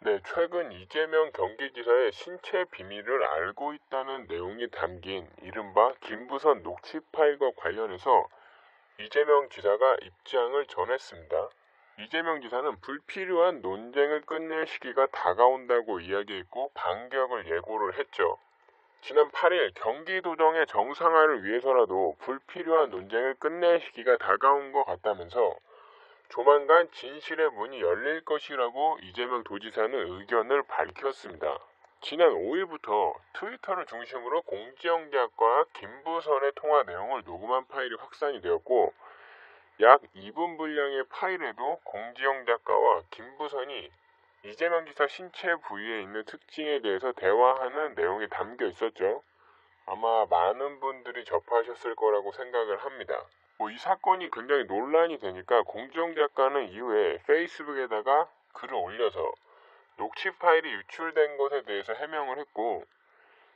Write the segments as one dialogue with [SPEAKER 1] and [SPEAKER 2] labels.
[SPEAKER 1] 네, 최근 이재명 경기지사의 신체 비밀을 알고 있다는 내용이 담긴 이른바 김부선 녹취 파일과 관련해서 이재명 지사가 입장을 전했습니다. 이재명 지사는 불필요한 논쟁을 끝낼 시기가 다가온다고 이야기했고 반격을 예고를 했죠. 지난 8일 경기도정의 정상화를 위해서라도 불필요한 논쟁을 끝낼 시기가 다가온 것 같다면서 조만간 진실의 문이 열릴 것이라고 이재명 도지사는 의견을 밝혔습니다. 지난 5일부터 트위터를 중심으로 공지영 대학과 김부선의 통화 내용을 녹음한 파일이 확산이 되었고 약 2분 분량의 파일에도 공지영 작가와 김부선이 이재명 지사 신체 부위에 있는 특징에 대해서 대화하는 내용이 담겨 있었죠. 아마 많은 분들이 접하셨을 거라고 생각을 합니다. 이 사건이 굉장히 논란이 되니까 공지영 작가는 이후에 페이스북에다가 글을 올려서 녹취 파일이 유출된 것에 대해서 해명을 했고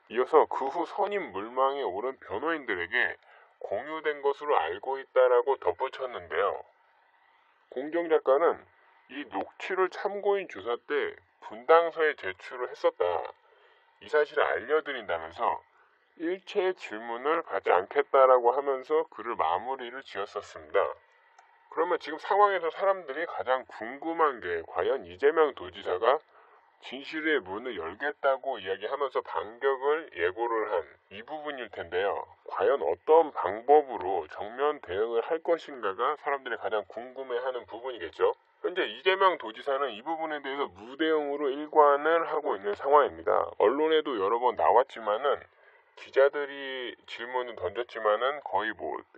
[SPEAKER 1] 이어서 그 후 선임 물망에 오른 변호인들에게 공유된 것으로 알고 있다라고 덧붙였는데요. 공지영 작가는 이 녹취를 참고인 조사 때 분당서에 제출을 했었다. 이 사실을 알려드린다면서 일체의 질문을 받지 않겠다라고 하면서 글을 마무리를 지었었습니다. 그러면 지금 상황에서 사람들이 가장 궁금한 게 과연 이재명 도지사가 진실의 문을 열겠다고 이야기하면서 반격을 예고를 한 이 부분일 텐데요. 과연 어떤 방법으로 정면 대응을 할 것인가가 사람들이 가장 궁금해하는 부분이겠죠. 현재 이재명 도지사는 이 부분에 대해서 무대응으로 일관을 하고 있는 상황입니다. 언론에도 여러 번 나왔지만은 기자들이 질문을 던졌지만은 거의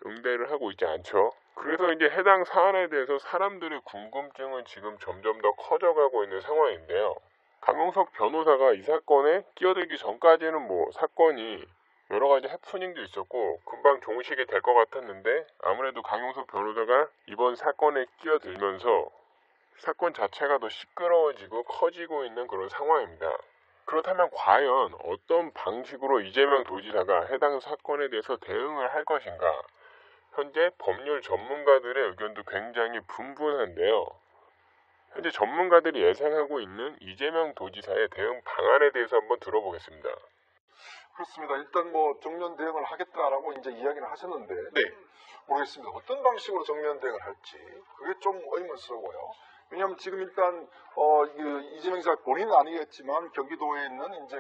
[SPEAKER 1] 응대를 하고 있지 않죠. 그래서 이제 해당 사안에 대해서 사람들의 궁금증은 지금 점점 더 커져가고 있는 상황인데요. 강용석 변호사가 이 사건에 끼어들기 전까지는 사건이 여러 가지 해프닝도 있었고 금방 종식이 될 것 같았는데 아무래도 강용석 변호사가 이번 사건에 끼어들면서 사건 자체가 더 시끄러워지고 커지고 있는 그런 상황입니다. 그렇다면 과연 어떤 방식으로 이재명 도지사가 해당 사건에 대해서 대응을 할 것인가? 현재 법률 전문가들의 의견도 굉장히 분분한데요. 현재 전문가들이 예상하고 있는 이재명 도지사의 대응 방안에 대해서 한번 들어보겠습니다.
[SPEAKER 2] 그렇습니다. 일단 정면 대응을 하겠다라고 이제 이야기를 하셨는데
[SPEAKER 1] 네.
[SPEAKER 2] 모르겠습니다. 어떤 방식으로 정면 대응을 할지 그게 좀 의문스러워요. 왜냐하면 지금 일단 이재명 지사 본인은 아니겠지만 경기도에 있는 이제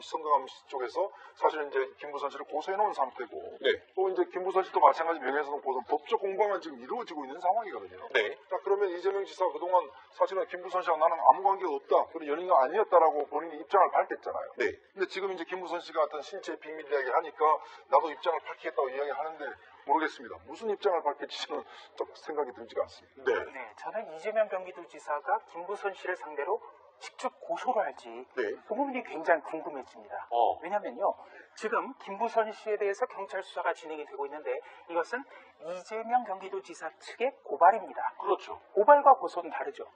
[SPEAKER 2] 선거감시 쪽에서 사실 이제 김부선 씨를 고소해 놓은 상태고
[SPEAKER 1] 네.
[SPEAKER 2] 또 이제 김부선 씨도 마찬가지 명예훼손 고소 법적 공방은 지금 이루어지고 있는 상황이거든요.
[SPEAKER 1] 네.
[SPEAKER 2] 자, 그러면 이재명 지사가 그동안 사실은 김부선 씨와 나는 아무 관계가 없다, 그리고 연인이 아니었다라고 본인이 입장을 밝혔잖아요.
[SPEAKER 1] 네.
[SPEAKER 2] 근데 지금 이제 김부선 씨가 어떤 신체 비밀 이야기 하니까 나도 입장을 밝히겠다고 이야기하는데 모르겠습니다. 무슨 입장을 밝힐지는 좀 생각이 들지가 않습니다.
[SPEAKER 3] 네, 저는 이재명 경기도지사가 김부선 씨를 상대로 직접 고소를 할지 그 부분이 굉장히 궁금해집니다. 왜냐면요, 지금 김부선 씨에 대해서 경찰 수사가 진행이 되고 있는데 이것은 이재명 경기도지사 측의 고발입니다.
[SPEAKER 1] 그렇죠.
[SPEAKER 3] 고발과 고소는 다르죠.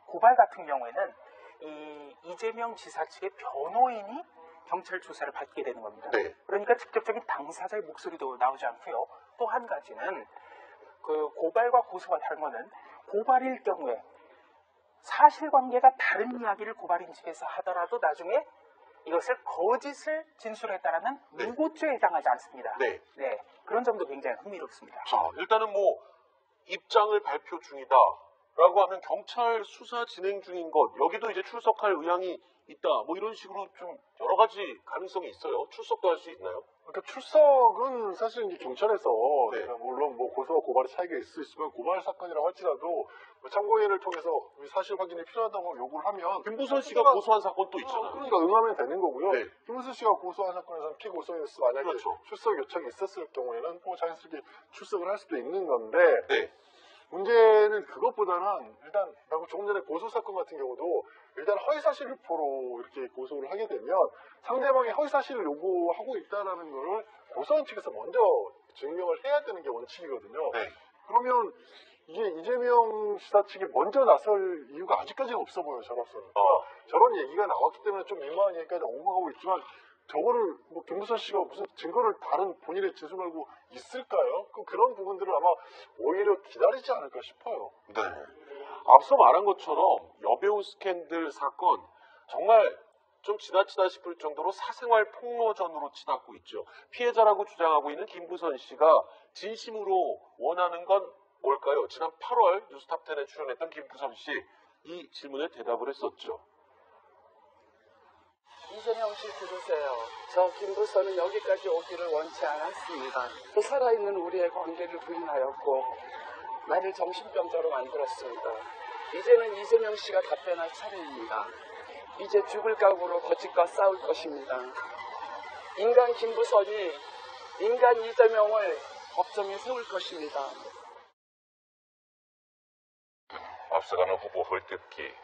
[SPEAKER 3] 고발 같은 경우에는 이재명 지사 측의 변호인이 경찰 조사를 받게 되는 겁니다.
[SPEAKER 1] 네.
[SPEAKER 3] 그러니까 직접적인 당사자의 목소리도 나오지 않고요. 또 한 가지는 그 고발과 고소가 다른 거는 고발일 경우에 사실관계가 다른 이야기를 고발인 측에서 하더라도 나중에 이것을 거짓을 진술했다라는 무고죄에 해당하지 않습니다.
[SPEAKER 1] 네.
[SPEAKER 3] 네, 그런 점도 굉장히 흥미롭습니다.
[SPEAKER 4] 자, 일단은 입장을 발표 중이다 라고 하면 경찰 수사 진행 중인 것, 여기도 이제 출석할 의향이 있다, 이런 식으로 좀 여러 가지 가능성이 있어요. 출석도 할 수 있나요?
[SPEAKER 2] 그러니까 출석은 사실 이제 경찰에서
[SPEAKER 4] 네.
[SPEAKER 2] 물론 고소와 고발의 차이가 있을 수 있지만 고발 사건이라고 할지라도 참고인을 통해서 사실 확인이 필요하다고 요구를 하면
[SPEAKER 4] 김부선 씨가 고소한 사건 또 있잖아요.
[SPEAKER 2] 그러니까 응하면 되는 거고요.
[SPEAKER 4] 네.
[SPEAKER 2] 김부선 씨가 고소한 사건에서는 피고소인으로서 만약에
[SPEAKER 4] 그렇죠.
[SPEAKER 2] 출석 요청이 있었을 경우에는 자연스럽게 출석을 할 수도 있는 건데
[SPEAKER 4] 네.
[SPEAKER 2] 문제는 그것보다는 일단 조금 전에 고소 사건 같은 경우도 일단 허위사실 유포로 이렇게 고소를 하게 되면 상대방이 허위사실을 요구하고 있다는 것을 고소인 측에서 먼저 증명을 해야 되는 게 원칙이거든요.
[SPEAKER 4] 네.
[SPEAKER 2] 그러면 이게 이재명 지사 측이 먼저 나설 이유가 아직까지는 없어 보여요, 저로서는. 저런 얘기가 나왔기 때문에 좀 민망한 얘기까지 오고 가고 있지만 저거를 김부선 씨가 무슨 증거를 다른 본인의 진술 말고 있을까요? 그런 부분들을 아마 오히려 기다리지 않을까 싶어요.
[SPEAKER 4] 네. 앞서 말한 것처럼 여배우 스캔들 사건 정말 좀 지나치다 싶을 정도로 사생활 폭로전으로 치닫고 있죠. 피해자라고 주장하고 있는 김부선 씨가 진심으로 원하는 건 뭘까요? 지난 8월 뉴스탑10에 출연했던 김부선 씨 이 질문에 대답을 했었죠.
[SPEAKER 5] 이재명 씨 들으세요. 저 김부선은 여기까지 오기를 원치 않았습니다. 또 살아있는 우리의 관계를 부인하였고 나를 정신병자로 만들었습니다. 이제는 이재명 씨가 답변할 차례입니다. 이제 죽을 각오로 거짓과 싸울 것입니다. 인간 김부선이 인간 이재명을 법정에 세울 것입니다.
[SPEAKER 6] 앞서가는 후보 헐뜯기,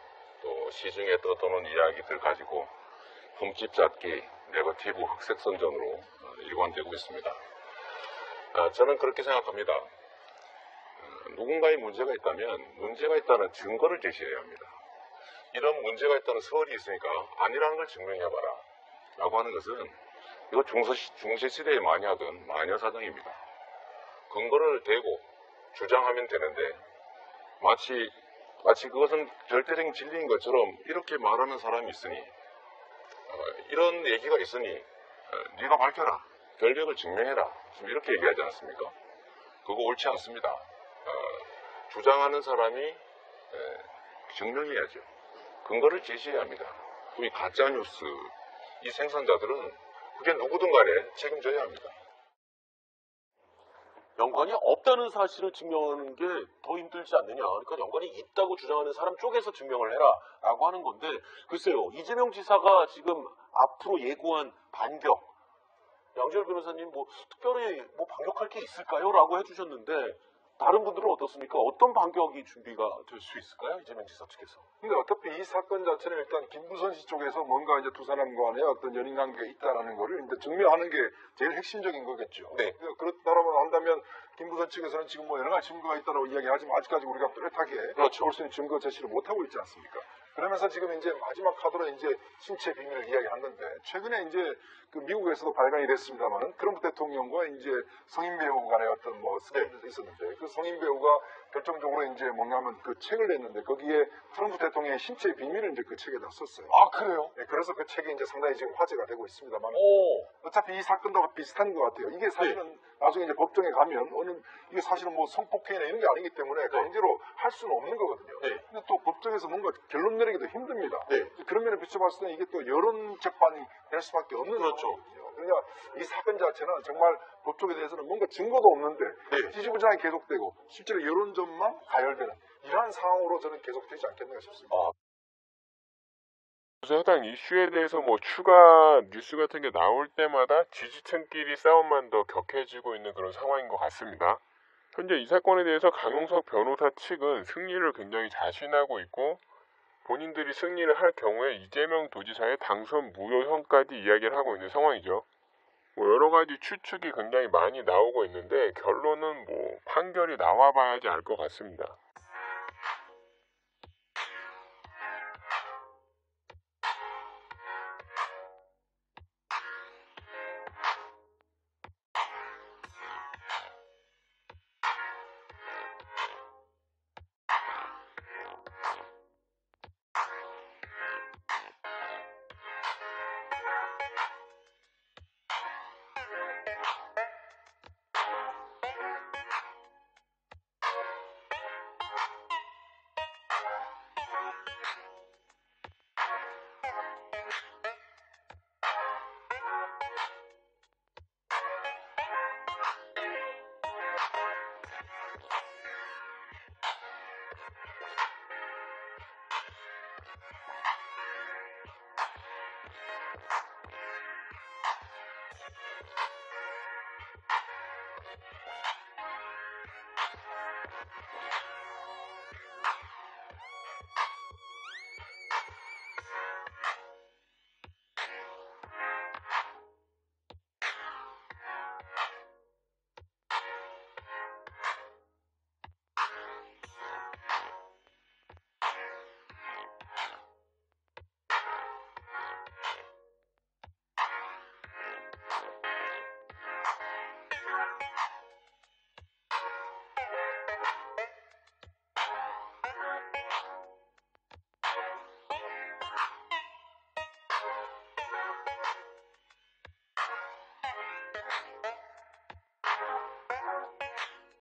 [SPEAKER 6] 또 시중에 떠도는 이야기들 가지고 흠집 잡기, 네거티브 흑색 선전으로 일관되고 있습니다. 저는 그렇게 생각합니다. 누군가의 문제가 있다면 문제가 있다는 증거를 제시해야 합니다. 이런 문제가 있다는 설이 있으니까 아니라는 걸 증명해봐라 라고 하는 것은 이거 중세시대에 많이 하던 마녀사당입니다. 근거를 대고 주장하면 되는데 마치 그것은 절대적인 진리인 것처럼 이렇게 말하는 사람이 있으니 이런 얘기가 있으니 네가 밝혀라, 결백을 증명해라, 이렇게 얘기하지 않습니까? 그거 옳지 않습니다. 주장하는 사람이 증명해야죠. 근거를 제시해야 합니다. 이 가짜뉴스, 이 생산자들은 그게 누구든 간에 책임져야 합니다.
[SPEAKER 4] 연관이 없다는 사실을 증명하는 게 더 힘들지 않느냐. 그러니까 연관이 있다고 주장하는 사람 쪽에서 증명을 해라 라고 하는 건데, 글쎄요, 이재명 지사가 지금 앞으로 예고한 반격, 양지열 변호사님 특별히 반격할 게 있을까요? 라고 해주셨는데 다른 분들은 어떻습니까? 어떤 반격이 준비가 될 수 있을까요? 이재명 지사 측에서.
[SPEAKER 2] 근데 어차피 이 사건 자체는 일단 김부선 씨 쪽에서 뭔가 이제 두 사람 간에 어떤 연인 관계가 있다라는 거를 이제 증명하는 게 제일 핵심적인 거겠죠.
[SPEAKER 4] 네.
[SPEAKER 2] 그렇다라고 한다면 김부선 측에서는 지금 여러 가지 증거가 있다고 이야기하지만 아직까지 우리가 뚜렷하게
[SPEAKER 4] 그렇죠.
[SPEAKER 2] 볼 수 있는 증거 제시를 못 하고 있지 않습니까? 그러면서 지금 이제 마지막 카드로 이제 신체 비밀을 이야기하는데, 최근에 이제 그 미국에서도 발간이 됐습니다만 트럼프 대통령과 이제 성인 배우 간의 어떤 스캔들도 있었는데, 그 성인 배우가 결정적으로 이제 뭔가하면 그 책을 냈는데 거기에 트럼프 대통령의 신체 비밀을 이제 그 책에다 썼어요.
[SPEAKER 4] 아, 그래요?
[SPEAKER 2] 네, 그래서 그 책이 이제 상당히 지금 화제가 되고 있습니다만 어차피 이 사건도 비슷한 것 같아요. 이게 사실은 나중에 이제 법정에 가면 이게 사실은 성폭행이나 이런 게 아니기 때문에 강제로 할 수는 없는 거거든요.
[SPEAKER 4] 네.
[SPEAKER 2] 근데 또 법정에서 뭔가 결론 내리기도 힘듭니다.
[SPEAKER 4] 네.
[SPEAKER 2] 그런 면에 비춰봤을 때 이게 또 여론 재판이 될 수밖에 없는
[SPEAKER 4] 그렇죠.
[SPEAKER 2] 상황이거든요. 그러니까 이 사건 자체는 정말 법쪽에 대해서는 뭔가 증거도 없는데
[SPEAKER 4] 네.
[SPEAKER 2] 지지부진하게 계속되고 실제로 여론전만 가열되는 이러한 상황으로 저는 계속되지 않겠는가 싶습니다.
[SPEAKER 1] 해당 이슈에 대해서 추가 뉴스 같은 게 나올 때마다 지지층끼리 싸움만 더 격해지고 있는 그런 상황인 것 같습니다. 현재 이 사건에 대해서 강용석 변호사 측은 승리를 굉장히 자신하고 있고, 본인들이 승리를 할 경우에 이재명 도지사의 당선 무효형까지 이야기를 하고 있는 상황이죠. 여러 가지 추측이 굉장히 많이 나오고 있는데 결론은 판결이 나와봐야지 알 것 같습니다.